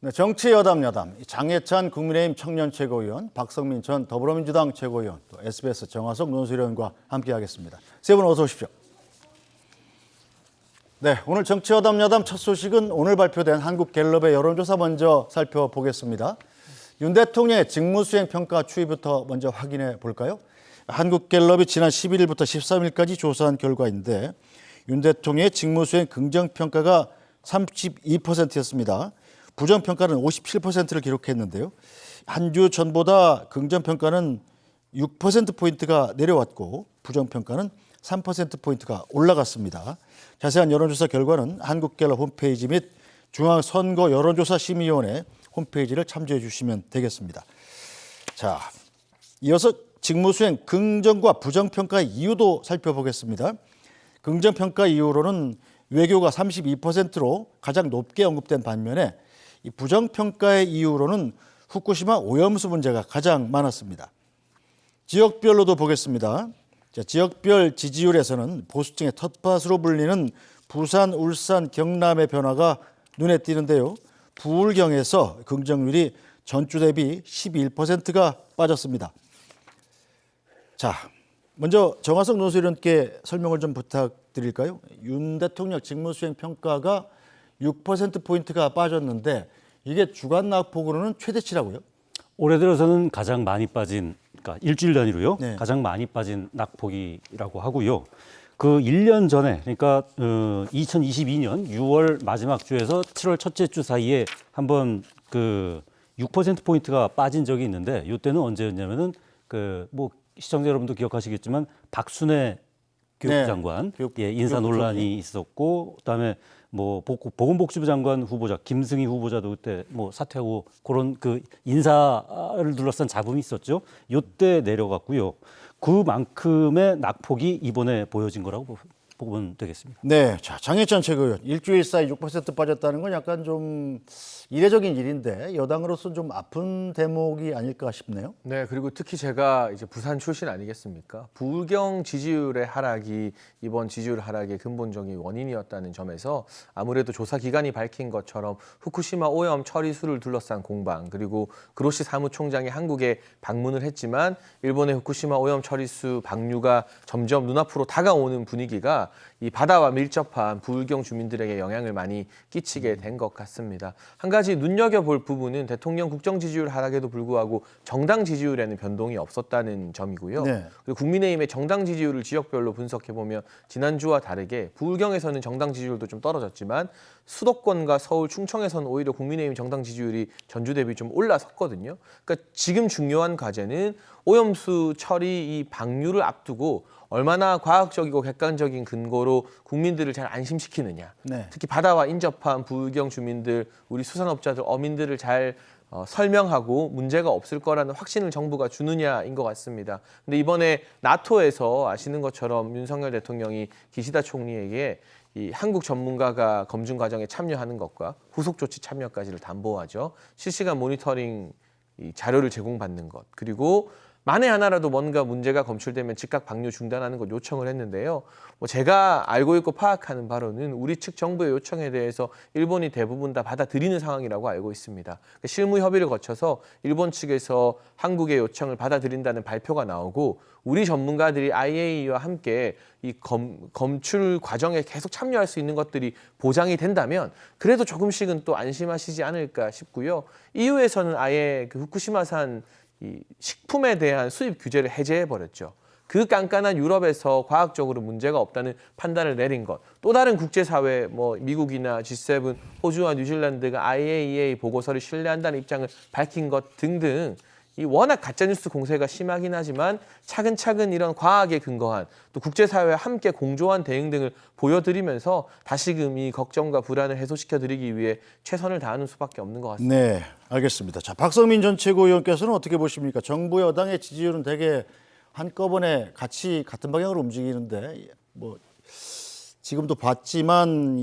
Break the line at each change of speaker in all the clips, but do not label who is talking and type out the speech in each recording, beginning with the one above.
네, 정치 여담 장해찬 국민의힘 청년 최고위원, 박성민 전 더불어민주당 최고위원, 또 SBS 정화석 논설위원과 함께하겠습니다. 세 분 어서 오십시오. 네, 오늘 정치 여담 첫 소식은 오늘 발표된 한국갤럽의 여론조사 먼저 살펴보겠습니다. 윤 대통령의 직무수행 평가 추이부터 먼저 확인해 볼까요? 한국갤럽이 지난 11일부터 13일까지 조사한 결과인데 윤 대통령의 직무수행 긍정평가가 32%였습니다. 부정평가는 57%를 기록했는데요. 한 주 전보다 긍정평가는 6%포인트가 내려왔고 부정평가는 3%포인트가 올라갔습니다. 자세한 여론조사 결과는 한국갤럽 홈페이지 및 중앙선거여론조사심의위원회 홈페이지를 참조해 주시면 되겠습니다. 자, 이어서 직무수행 긍정과 부정평가의 이유도 살펴보겠습니다. 긍정평가 이유로는 외교가 32%로 가장 높게 언급된 반면에 이 부정평가의 이유로는 후쿠시마 오염수 문제가 가장 많았습니다. 지역별로도 보겠습니다. 자, 지역별 지지율에서는 보수층의 텃밭으로 불리는 부산, 울산, 경남의 변화가 눈에 띄는데요. 부울경에서 긍정률이 전주 대비 11%가 빠졌습니다. 자, 먼저 정화석 논설위원께 설명을 좀 부탁드릴까요? 윤 대통령 직무수행 평가가 6%포인트가 빠졌는데 이게 주간 낙폭으로는 최대치라고요?
올해 들어서는 가장 많이 빠진, 그러니까 일주일 단위로요.
네.
가장 많이 빠진 낙폭이라고 하고요. 그 1년 전에, 그러니까 2022년 6월 마지막 주에서 7월 첫째 주 사이에 한번 그 6%포인트가 빠진 적이 있는데 이때는 언제였냐면은 시청자 여러분도 기억하시겠지만 박순애 교육부 장관 인사 논란이 있었고 그다음에 보건복지부 장관 후보자 김승희 후보자도 그때 사퇴하고 그런 그 인사를 둘러싼 잡음이 있었죠. 이때 내려갔고요. 그만큼의 낙폭이 이번에 보여진 거라고 보면 되겠습니다.
네, 자, 장해찬 최고위원, 일주일 사이 6% 빠졌다는 건 약간 좀 이례적인 일인데 여당으로서 좀 아픈 대목이 아닐까 싶네요.
네, 그리고 특히 제가 이제 부산 출신 아니겠습니까? 부울경 지지율의 하락이 이번 지지율 하락의 근본적인 원인이었다는 점에서 아무래도 조사 기관이 밝힌 것처럼 후쿠시마 오염 처리수를 둘러싼 공방, 그리고 그로시 사무총장이 한국에 방문을 했지만 일본의 후쿠시마 오염 처리수 방류가 점점 눈앞으로 다가오는 분위기가 이 바다와 밀접한 부울경 주민들에게 영향을 많이 끼치게 된 것 같습니다. 한 가지 눈여겨볼 부분은 대통령 국정 지지율 하락에도 불구하고 정당 지지율에는 변동이 없었다는 점이고요.
네.
그리고 국민의힘의 정당 지지율을 지역별로 분석해보면 지난주와 다르게 부울경에서는 정당 지지율도 좀 떨어졌지만 수도권과 서울, 충청에서는 오히려 국민의힘 정당 지지율이 전주 대비 좀 올라섰거든요. 그러니까 지금 중요한 과제는 오염수 처리 이 방류를 앞두고 얼마나 과학적이고 객관적인 근거로 국민들을 잘 안심시키느냐.
네.
특히 바다와 인접한 부울경 주민들, 우리 수산업자들, 어민들을 잘 설명하고 문제가 없을 거라는 확신을 정부가 주느냐인 것 같습니다. 근데 이번에 나토에서 아시는 것처럼 윤석열 대통령이 기시다 총리에게 이 한국 전문가가 검증 과정에 참여하는 것과 후속 조치 참여까지를 담보하죠. 실시간 모니터링 이 자료를 제공받는 것, 그리고 만에 하나라도 뭔가 문제가 검출되면 즉각 방류 중단하는 것 요청을 했는데요. 제가 알고 있고 파악하는 바로는 우리 측 정부의 요청에 대해서 일본이 대부분 다 받아들이는 상황이라고 알고 있습니다. 실무 협의를 거쳐서 일본 측에서 한국의 요청을 받아들인다는 발표가 나오고 우리 전문가들이 IAEA와 함께 이 검출 과정에 계속 참여할 수 있는 것들이 보장이 된다면 그래도 조금씩은 또 안심하시지 않을까 싶고요. EU에서는 아예 그 후쿠시마산 이 식품에 대한 수입 규제를 해제해버렸죠. 그 깐깐한 유럽에서 과학적으로 문제가 없다는 판단을 내린 것. 또 다른 국제사회, 미국이나 G7, 호주와 뉴질랜드가 IAEA 보고서를 신뢰한다는 입장을 밝힌 것 등등 이 워낙 가짜뉴스 공세가 심하긴 하지만 차근차근 이런 과학에 근거한 또 국제사회와 함께 공조한 대응 등을 보여드리면서 다시금 이 걱정과 불안을 해소시켜드리기 위해 최선을 다하는 수밖에 없는 것 같습니다.
네, 알겠습니다. 자, 박성민 전 최고위원께서는 어떻게 보십니까? 정부 여당의 지지율은 되게 한꺼번에 같은 방향으로 움직이는데 지금도 봤지만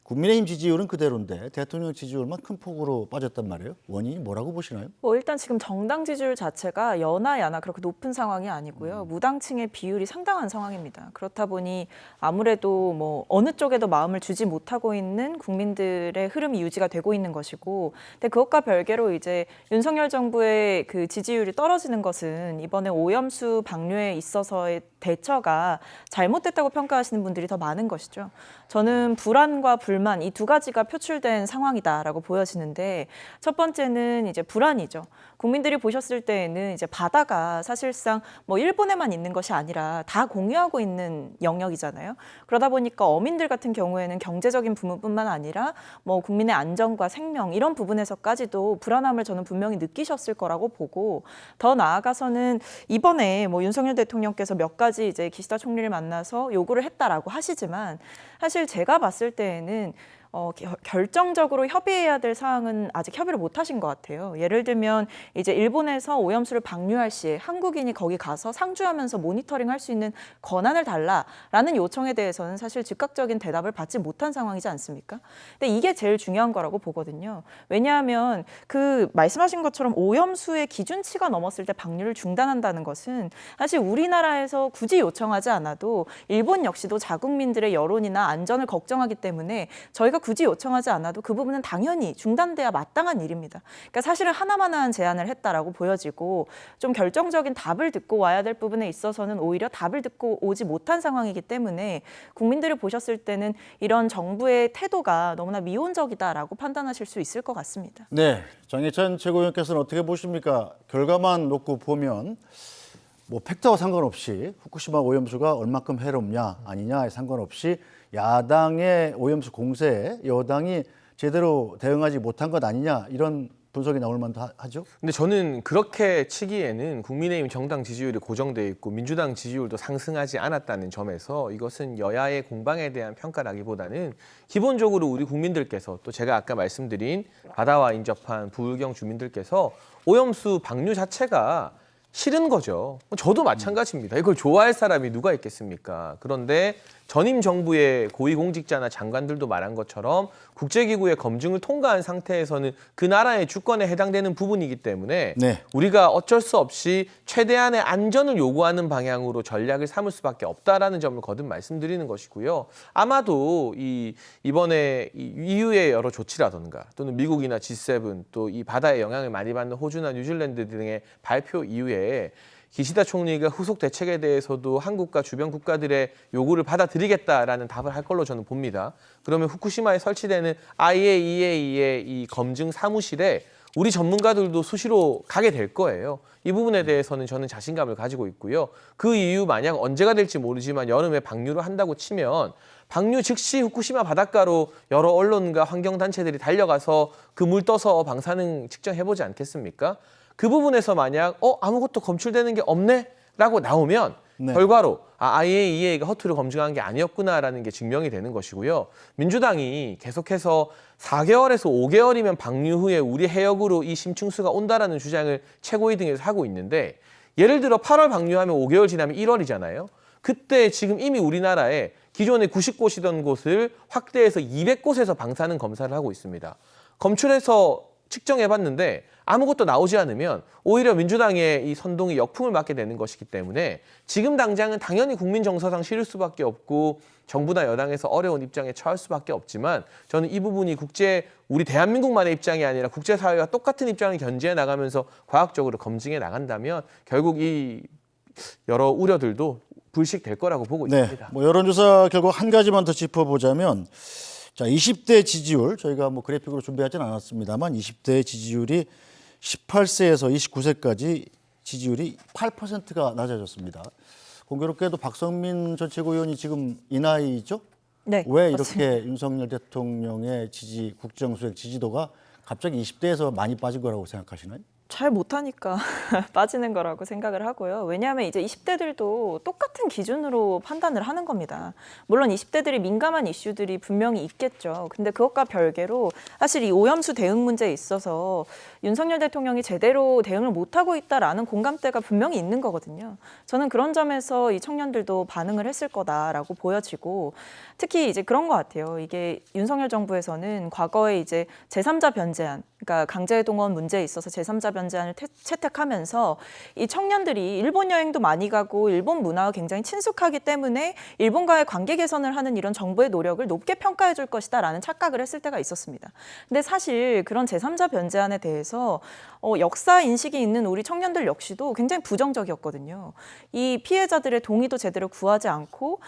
국민의힘 지지율은 그대로인데 대통령 지지율만 큰 폭으로 빠졌단 말이에요. 원인이 뭐라고 보시나요?
뭐 일단 지금 정당 지지율 자체가 여나 야나 그렇게 높은 상황이 아니고요. 무당층의 비율이 상당한 상황입니다. 그렇다 보니 아무래도 뭐 어느 쪽에도 마음을 주지 못하고 있는 국민들의 흐름이 유지가 되고 있는 것이고, 근데 그것과 별개로 이제 윤석열 정부의 그 지지율이 떨어지는 것은 이번에 오염수 방류에 있어서의 대처가 잘못됐다고 평가하시는 분들이 더 많은 것이죠. 저는 불안과 불만 이 두 가지가 표출된 상황이다라고 보여지는데, 첫 번째는 이제 불안이죠. 국민들이 보셨을 때에는 이제 바다가 사실상 뭐 일본에만 있는 것이 아니라 다 공유하고 있는 영역이잖아요. 그러다 보니까 어민들 같은 경우에는 경제적인 부분뿐만 아니라 뭐 국민의 안전과 생명 이런 부분에서까지도 불안함을 저는 분명히 느끼셨을 거라고 보고, 더 나아가서는 이번에 뭐 윤석열 대통령께서 몇 가지 이제 기시다 총리를 만나서 요구를 했다라고 하시지만, 사실 제가 봤을 때에는 결정적으로 협의해야 될 사항은 아직 협의를 못 하신 것 같아요. 예를 들면 이제 일본에서 오염수를 방류할 시에 한국인이 거기 가서 상주하면서 모니터링 할 수 있는 권한을 달라라는 요청에 대해서는 사실 즉각적인 대답을 받지 못한 상황이지 않습니까? 근데 이게 제일 중요한 거라고 보거든요. 왜냐하면 그 말씀하신 것처럼 오염수의 기준치가 넘었을 때 방류를 중단한다는 것은 사실 우리나라에서 굳이 요청하지 않아도 일본 역시도 자국민들의 여론이나 안전을 걱정하기 때문에 저희가 굳이 요청하지 않아도 그 부분은 당연히 중단돼야 마땅한 일입니다. 그러니까 사실은 하나만한 제안을 했다라고 보여지고, 좀 결정적인 답을 듣고 와야 될 부분에 있어서는 오히려 답을 듣고 오지 못한 상황이기 때문에 국민들이 보셨을 때는 이런 정부의 태도가 너무나 미온적이다라고 판단하실 수 있을 것 같습니다.
네, 장혜찬 최고위원께서는 어떻게 보십니까? 결과만 놓고 보면 뭐 팩트와 상관없이 후쿠시마 오염수가 얼마큼 해롭냐 아니냐에 상관없이 야당의 오염수 공세에 여당이 제대로 대응하지 못한 것 아니냐, 이런 분석이 나올 만도 하죠.
근데 저는 그렇게 치기에는 국민의힘 정당 지지율이 고정돼 있고 민주당 지지율도 상승하지 않았다는 점에서 이것은 여야의 공방에 대한 평가라기보다는 기본적으로 우리 국민들께서, 또 제가 아까 말씀드린 바다와 인접한 부울경 주민들께서 오염수 방류 자체가 싫은 거죠. 저도 마찬가지입니다. 이걸 좋아할 사람이 누가 있겠습니까? 그런데 전임 정부의 고위공직자나 장관들도 말한 것처럼 국제기구의 검증을 통과한 상태에서는 그 나라의 주권에 해당되는 부분이기 때문에
네.
우리가 어쩔 수 없이 최대한의 안전을 요구하는 방향으로 전략을 삼을 수밖에 없다라는 점을 거듭 말씀드리는 것이고요. 아마도 이번에 EU의 여러 조치라든가 또는 미국이나 G7, 또 이 바다에 영향을 많이 받는 호주나 뉴질랜드 등의 발표 이후에 기시다 총리가 후속 대책에 대해서도 한국과 주변 국가들의 요구를 받아들이겠다라는 답을 할 걸로 저는 봅니다. 그러면 후쿠시마에 설치되는 IAEA의 이 검증 사무실에 우리 전문가들도 수시로 가게 될 거예요. 이 부분에 대해서는 저는 자신감을 가지고 있고요. 그 이유 만약 언제가 될지 모르지만 여름에 방류를 한다고 치면 방류 즉시 후쿠시마 바닷가로 여러 언론과 환경단체들이 달려가서 그 물 떠서 방사능 측정해보지 않겠습니까? 그 부분에서 만약 아무것도 검출되는 게 없네? 라고 나오면
네.
결과로 IAEA가 허투루 검증한 게 아니었구나라는 게 증명이 되는 것이고요. 민주당이 계속해서 4개월에서 5개월이면 방류 후에 우리 해역으로 이 심층수가 온다라는 주장을 최고위 등에서 하고 있는데, 예를 들어 8월 방류하면 5개월 지나면 1월이잖아요. 그때 지금 이미 우리나라에 기존에 90곳이던 곳을 확대해서 200곳에서 방사능 검사를 하고 있습니다. 검출해서 측정해봤는데 아무것도 나오지 않으면 오히려 민주당의 이 선동이 역풍을 맞게 되는 것이기 때문에 지금 당장은 당연히 국민 정서상 싫을 수밖에 없고 정부나 여당에서 어려운 입장에 처할 수밖에 없지만, 저는 이 부분이 우리 대한민국만의 입장이 아니라 국제사회와 똑같은 입장을 견지해 나가면서 과학적으로 검증해 나간다면 결국 이 여러 우려들도 불식될 거라고 보고 있습니다.
네, 뭐 여론조사 결과 한 가지만 더 짚어보자면, 자, 20대 지지율, 저희가 뭐 그래픽으로 준비하지는 않았습니다만 20대 지지율이 18세에서 29세까지 지지율이 8%가 낮아졌습니다. 공교롭게도 박성민 전 최고위원이 지금 이 나이죠?
네,
왜
맞습니다.
이렇게 윤석열 대통령의 국정수행 지지도가 갑자기 20대에서 많이 빠진 거라고 생각하시나요?
잘 못하니까 빠지는 거라고 생각을 하고요. 왜냐하면 이제 20대들도 똑같은 기준으로 판단을 하는 겁니다. 물론 20대들이 민감한 이슈들이 분명히 있겠죠. 근데 그것과 별개로 사실 이 오염수 대응 문제에 있어서 윤석열 대통령이 제대로 대응을 못하고 있다라는 공감대가 분명히 있는 거거든요. 저는 그런 점에서 이 청년들도 반응을 했을 거다라고 보여지고 특히 이제 그런 것 같아요. 이게 윤석열 정부에서는 과거에 이제 제3자 변제안, 그러니까 강제동원 문제에 있어서 제3자 변제안을 채택하면서 이 청년들이 일본 여행도 많이 가고 일본 문화가 굉장히 친숙하기 때문에 일본과의 관계 개선을 하는 이런 정부의 노력을 높게 평가해 줄 것이다라는 착각을 했을 때가 있었습니다. 근데 사실 그런 제3자 변제안에 대해서 역사 인식이 있는 우리 청년들 역시도 굉장히 부정적이었거든요. 이 피해자들의 동의도 제대로 구하지 않고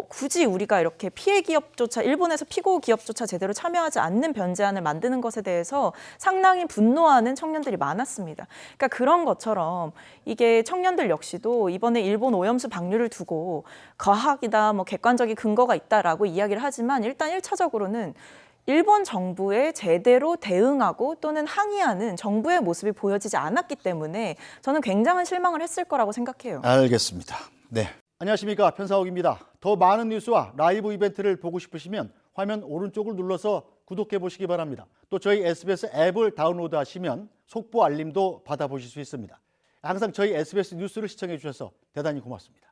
굳이 우리가 이렇게 피해 기업조차 일본에서 피고 기업조차 제대로 참여하지 않는 변제안을 만드는 것에 대해서 상당히 분노하는 청년들이 많았습니다. 그러니까 그런 것처럼 이게 청년들 역시도 이번에 일본 오염수 방류를 두고 과학이다, 뭐 객관적인 근거가 있다라고 이야기를 하지만 일단 1차적으로는 일본 정부에 제대로 대응하고 또는 항의하는 정부의 모습이 보여지지 않았기 때문에 저는 굉장한 실망을 했을 거라고 생각해요.
알겠습니다. 네. 안녕하십니까. 편사옥입니다. 더 많은 뉴스와 라이브 이벤트를 보고 싶으시면 화면 오른쪽을 눌러서 구독해 보시기 바랍니다. 또 저희 SBS 앱을 다운로드 하시면 속보 알림도 받아보실 수 있습니다. 항상 저희 SBS 뉴스를 시청해 주셔서 대단히 고맙습니다.